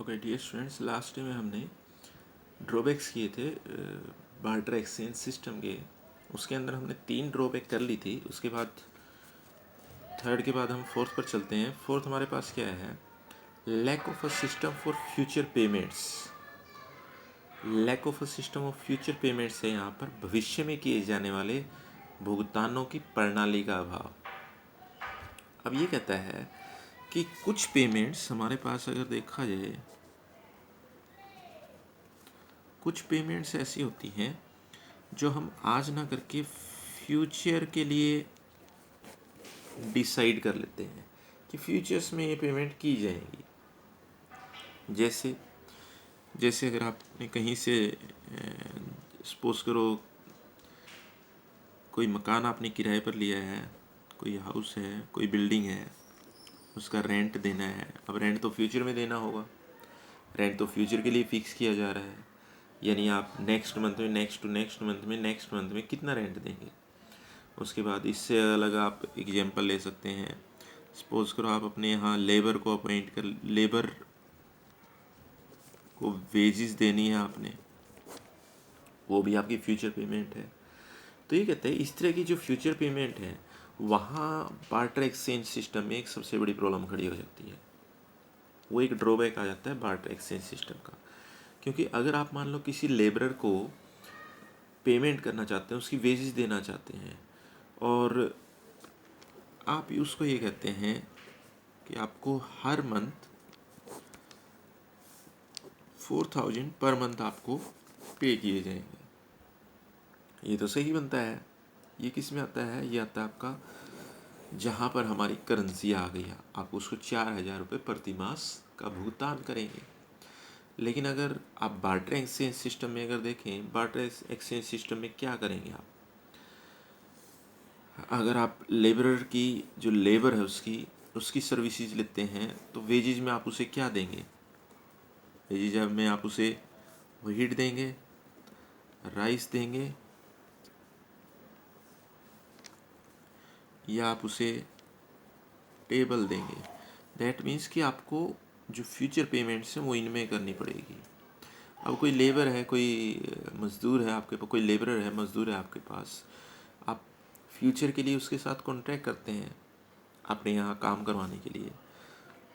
Okay dear students, last में हमने drawbacks किए थे बार्टर एक्सचेंज सिस्टम के। उसके अंदर हमने 3 ड्रॉबैक कर ली थी। उसके बाद थर्ड के बाद हम फोर्थ पर चलते हैं। फोर्थ हमारे पास क्या है? Lack of a system for future payments. Lack of a system of future payments है यहाँ पर भविष्य में किए जाने वाले भुगतानों की प्रणाली का अभाव। अब ये कहता है कि कुछ पेमेंट्स हमारे पास अगर देखा जाए, कुछ पेमेंट्स ऐसी होती हैं जो हम आज ना करके फ्यूचर के लिए डिसाइड कर लेते हैं कि फ्यूचर्स में ये पेमेंट की जाएगी। जैसे जैसे अगर आपने कहीं से सपोज करो कोई मकान आपने किराए पर लिया है, कोई हाउस है, कोई बिल्डिंग है, उसका रेंट देना है। अब रेंट तो फ्यूचर में देना होगा, रेंट तो फ्यूचर के लिए फिक्स किया जा रहा है। यानी आप नेक्स्ट मंथ में, नेक्स्ट टू नेक्स्ट मंथ में, नेक्स्ट मंथ में कितना रेंट देंगे। उसके बाद इससे अलग आप एग्जांपल ले सकते हैं। सपोज करो आप अपने यहाँ लेबर को अपॉइंट कर, लेबर को वेजेस देनी है आपने, वो भी आपकी फ्यूचर पेमेंट है। तो ये कहते हैं इस तरह की जो फ्यूचर पेमेंट है, वहाँ बार्टर एक्सचेंज सिस्टम में एक सबसे बड़ी प्रॉब्लम खड़ी हो जाती है। वो एक ड्रॉबैक आ जाता है बार्टर एक्सचेंज सिस्टम का। क्योंकि अगर आप मान लो किसी लेबरर को पेमेंट करना चाहते हैं, उसकी वेजेस देना चाहते हैं, और आप उसको ये कहते हैं कि आपको हर मंथ 4000 पर मंथ आपको पे किए जाएंगे। ये तो सही बनता है। ये किस में आता है? ये आता है आपका जहाँ पर हमारी करेंसी आ गई है, आप उसको 4000 रुपये प्रति मास का भुगतान करेंगे। लेकिन अगर आप बार्टर एक्सचेंज सिस्टम में अगर देखें, बार्टर एक्सचेंज सिस्टम में क्या करेंगे आप? अगर आप लेबरर की जो लेबर है उसकी सर्विसेज लेते हैं, तो वेजेज में आप उसे क्या देंगे? वेजेज में आप उसे व्हीट देंगे, राइस देंगे, या आप उसे टेबल देंगे। दैट मीन्स कि आपको जो फ्यूचर पेमेंट्स हैं वो इनमें करनी पड़ेगी। अब कोई लेबर है, कोई मज़दूर है आपके पास, कोई लेबरर है, मज़दूर है आपके पास, आप फ्यूचर के लिए उसके साथ कॉन्ट्रैक्ट करते हैं अपने यहाँ काम करवाने के लिए।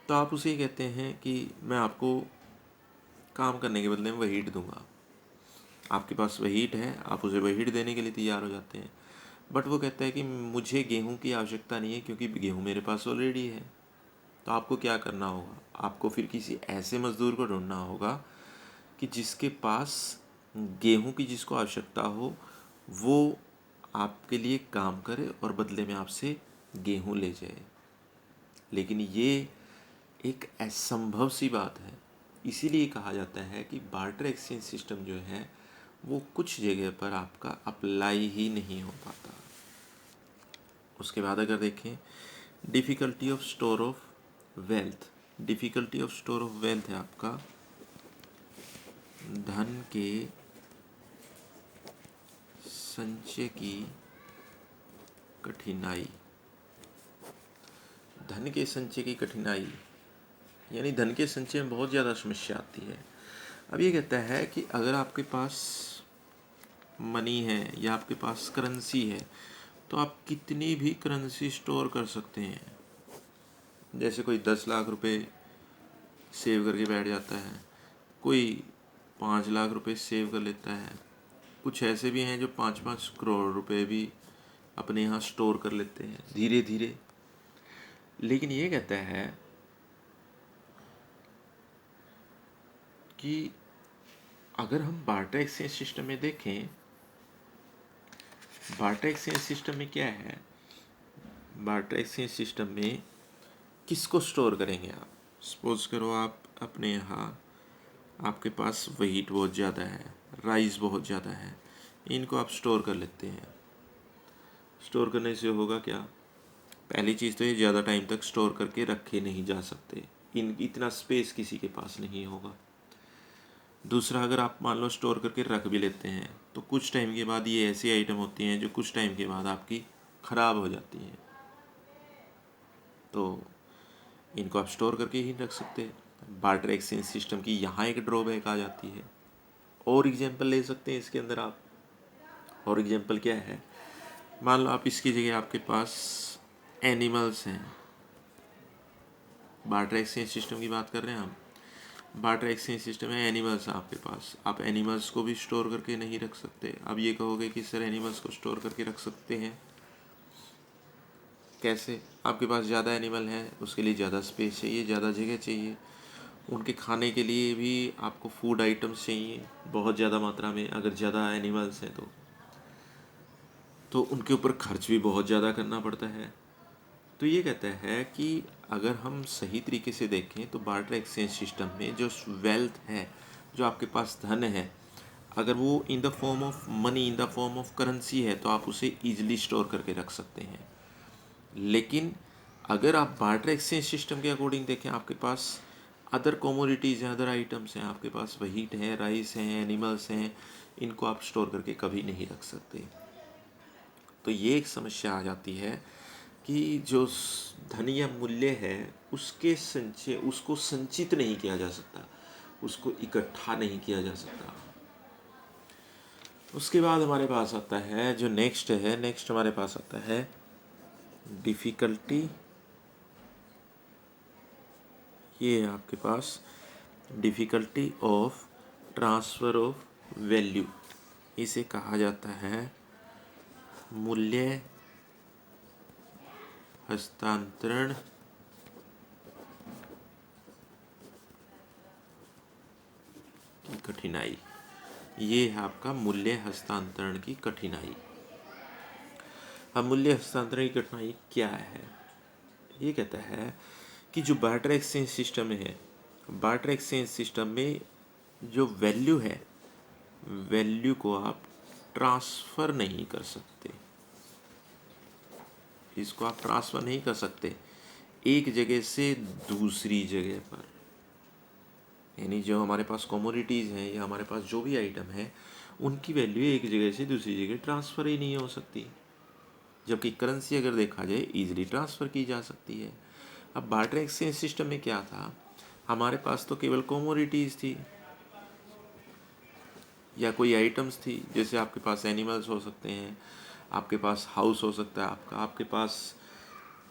तो आप उसे ये कहते हैं कि मैं आपको काम करने के बदले में वहीट दूंगा। आपके पास वहीट है, आप उसे वहीट देने के लिए तैयार हो जाते हैं। बट वो कहता है कि मुझे गेहूं की आवश्यकता नहीं है क्योंकि गेहूं मेरे पास ऑलरेडी है। तो आपको क्या करना होगा? आपको फिर किसी ऐसे मज़दूर को ढूंढना होगा कि जिसके पास गेहूं की जिसको आवश्यकता हो, वो आपके लिए काम करे और बदले में आपसे गेहूं ले जाए। लेकिन ये एक असंभव सी बात है। इसीलिए कहा जाता है कि बार्टर एक्सचेंज सिस्टम जो है वो कुछ जगह पर आपका अप्लाई ही नहीं हो पाता। उसके बाद अगर देखें, difficulty of store of wealth. Difficulty of store of wealth है आपका धन के संचय की कठिनाई। धन के संचय की कठिनाई यानी धन के संचय में बहुत ज़्यादा समस्या आती है। अब ये कहता है कि अगर आपके पास मनी है या आपके पास करेंसी है, तो आप कितनी भी करेंसी स्टोर कर सकते हैं। जैसे कोई 10 लाख रुपए सेव करके बैठ जाता है, कोई 5 लाख रुपए सेव कर लेता है, कुछ ऐसे भी हैं जो 5-5 करोड़ रुपए भी अपने यहाँ स्टोर कर लेते हैं धीरे धीरे। लेकिन ये कहता है कि अगर हम बार्टर एक्सचेंज सिस्टम में देखें, बार्टर एक्सचेंज सिस्टम में क्या है? बार्टर एक्सचेंज सिस्टम में किसको स्टोर करेंगे आप? सपोज करो आप अपने यहाँ, आपके पास व्हीट बहुत ज़्यादा है, राइस बहुत ज़्यादा है, इनको आप स्टोर कर लेते हैं। स्टोर करने से होगा क्या? पहली चीज़ तो ये ज़्यादा टाइम तक स्टोर करके रखे नहीं जा सकते, इतना स्पेस किसी के पास नहीं होगा। दूसरा, अगर आप मान लो स्टोर करके रख भी लेते हैं, तो कुछ टाइम के बाद ये ऐसी आइटम होती हैं जो कुछ टाइम के बाद आपकी ख़राब हो जाती हैं। तो इनको आप स्टोर करके ही रख सकते हैं। बार्टर एक्सचेंज सिस्टम की यहाँ एक ड्रॉबैक आ जाती है। और एग्जांपल ले सकते हैं इसके अंदर आप। और एग्जांपल क्या है, मान लो आप इसकी जगह आपके पास एनिमल्स हैं। बार्टर एक्सचेंज सिस्टम की बात कर रहे हैं हम। बार्टर एक्सचेंज सिस्टम है, एनिमल्स हैं आपके पास। आप एनिमल्स को भी स्टोर करके नहीं रख सकते। अब ये कहोगे कि सर एनिमल्स को स्टोर करके रख सकते हैं, कैसे? आपके पास ज़्यादा एनिमल हैं, उसके लिए ज़्यादा स्पेस चाहिए, ज़्यादा जगह चाहिए। उनके खाने के लिए भी आपको फूड आइटम्स चाहिए बहुत ज़्यादा मात्रा में। अगर ज़्यादा एनिमल्स हैं तो उनके ऊपर खर्च भी बहुत ज़्यादा करना पड़ता है। तो ये कहता है कि अगर हम सही तरीके से देखें तो बार्टर एक्सचेंज सिस्टम में जो वेल्थ है, जो आपके पास धन है, अगर वो in the form of money, in the form of currency है, तो आप उसे ईजिली स्टोर करके रख सकते हैं। लेकिन अगर आप बार्टर एक्सचेंज सिस्टम के अकॉर्डिंग देखें, आपके पास अदर कमोडिटीज़ हैं, अदर आइटम्स हैं, आपके पास व्हीट है, राइस हैं, एनिमल्स हैं, इनको आप स्टोर करके कभी नहीं रख सकते। तो ये एक समस्या आ जाती है कि जो धन या मूल्य है उसको संचित नहीं किया जा सकता, उसको इकट्ठा नहीं किया जा सकता। उसके बाद हमारे पास आता है जो नेक्स्ट हमारे पास आता है डिफ़िकल्टी। ये है आपके पास difficulty of transfer of value. इसे कहा जाता है मूल्य हस्तांतरण की कठिनाई। ये है आपका मूल्य हस्तांतरण की कठिनाई। अब मूल्य हस्तांतरण की कठिनाई क्या है? ये कहता है कि जो बार्टर एक्सचेंज सिस्टम है, बार्टर एक्सचेंज सिस्टम में जो वैल्यू है, वैल्यू को आप ट्रांसफ़र नहीं कर सकते। इसको आप ट्रांसफ़र नहीं कर सकते एक जगह से दूसरी जगह पर। यानी जो हमारे पास कमोडिटीज़ हैं या हमारे पास जो भी आइटम है, उनकी वैल्यू एक जगह से दूसरी जगह ट्रांसफ़र ही नहीं हो सकती। जबकि करेंसी अगर देखा जाए ईजिली ट्रांसफ़र की जा सकती है। अब बार्टर एक्सचेंज सिस्टम में क्या था, हमारे पास तो केवल कमोडिटीज़ थी या कोई आइटम्स थी। जैसे आपके पास एनिमल्स हो सकते हैं, आपके पास हाउस हो सकता है आपके पास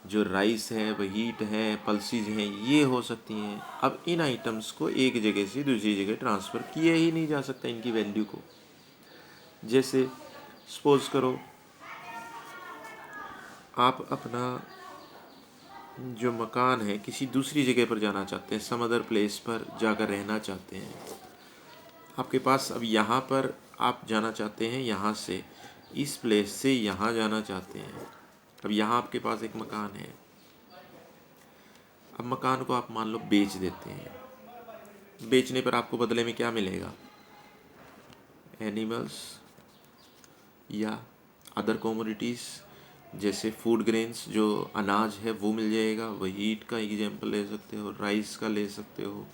जो राइस है, व्हीट है, पल्सीज हैं, ये हो सकती हैं। अब इन आइटम्स को एक जगह से दूसरी जगह ट्रांसफ़र किया ही नहीं जा सकता इनकी वैल्यू को। जैसे सपोज करो आप अपना जो मकान है किसी दूसरी जगह पर जाना चाहते हैं, सम अदर प्लेस पर जाकर रहना चाहते हैं। आपके पास अब यहाँ पर आप जाना चाहते हैं, यहाँ से इस प्लेस से यहाँ जाना चाहते हैं। अब यहाँ आपके पास एक मकान है। अब मकान को आप मान लो बेच देते हैं। बेचने पर आपको बदले में क्या मिलेगा? एनिमल्स या अदर कमोडिटीज़ जैसे फूड ग्रेन्स, जो अनाज है वो मिल जाएगा। व्हीट का एग्जांपल ले सकते हो, राइस का ले सकते हो,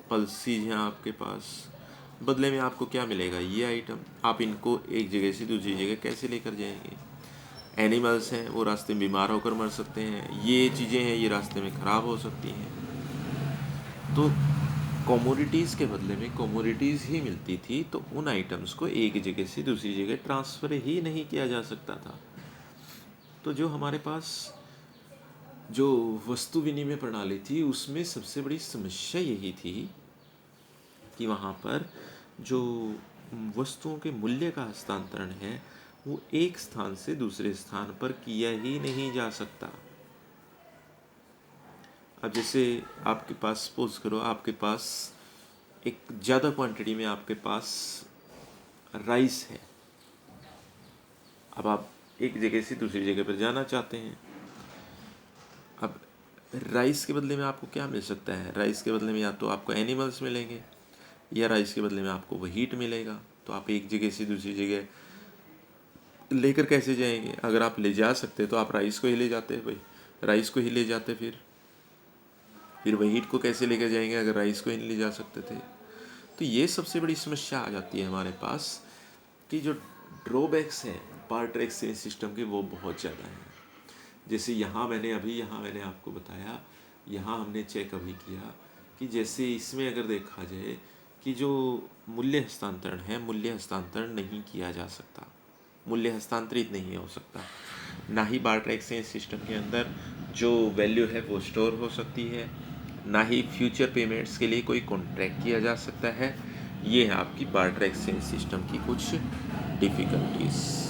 पल्सीज हैं आपके पास। बदले में आपको क्या मिलेगा? ये आइटम। आप इनको एक जगह से दूसरी जगह कैसे लेकर जाएंगे? एनिमल्स हैं, वो रास्ते में बीमार होकर मर सकते हैं। ये चीज़ें हैं, ये रास्ते में ख़राब हो सकती हैं। तो कमोडिटीज़ के बदले में कमोडिटीज़ ही मिलती थी, तो उन आइटम्स को एक जगह से दूसरी जगह ट्रांसफ़र ही नहीं किया जा सकता था। तो जो हमारे पास जो वस्तु विनिमय प्रणाली थी, उसमें सबसे बड़ी समस्या यही थी कि वहाँ पर जो वस्तुओं के मूल्य का हस्तांतरण है, वो एक स्थान से दूसरे स्थान पर किया ही नहीं जा सकता। अब जैसे आपके पास सपोज करो आपके पास एक ज़्यादा क्वांटिटी में आपके पास राइस है। अब आप एक जगह से दूसरी जगह पर जाना चाहते हैं। अब राइस के बदले में आपको क्या मिल सकता है? राइस के बदले में या तो आपको एनिमल्स मिलेंगे या राइस के बदले में आपको व्हीट मिलेगा। तो आप एक जगह से दूसरी जगह लेकर कैसे जाएंगे? अगर आप ले जा सकते तो आप राइस को ही ले जाते, भाई राइस को ही ले जाते। फिर व्हीट को कैसे लेकर जाएंगे अगर राइस को ही नहीं ले जा सकते थे? तो ये सबसे बड़ी समस्या आ जाती है हमारे पास कि जो ड्रॉबैक्स हैं बार्टर एक्सचेंज सिस्टम के, वो बहुत ज़्यादा हैं। जैसे यहाँ मैंने आपको बताया, यहाँ हमने चेक अभी किया कि जैसे इसमें अगर देखा जाए कि जो मूल्य हस्तांतरण है, मूल्य हस्तांतरण नहीं किया जा सकता, मूल्य हस्तांतरित नहीं हो सकता। ना ही बार्टर एक्सचेंज सिस्टम के अंदर जो वैल्यू है वो स्टोर हो सकती है, ना ही फ्यूचर पेमेंट्स के लिए कोई कॉन्ट्रैक्ट किया जा सकता है। ये है आपकी बार्टर एक्सचेंज सिस्टम की कुछ डिफ़िकल्टीज़।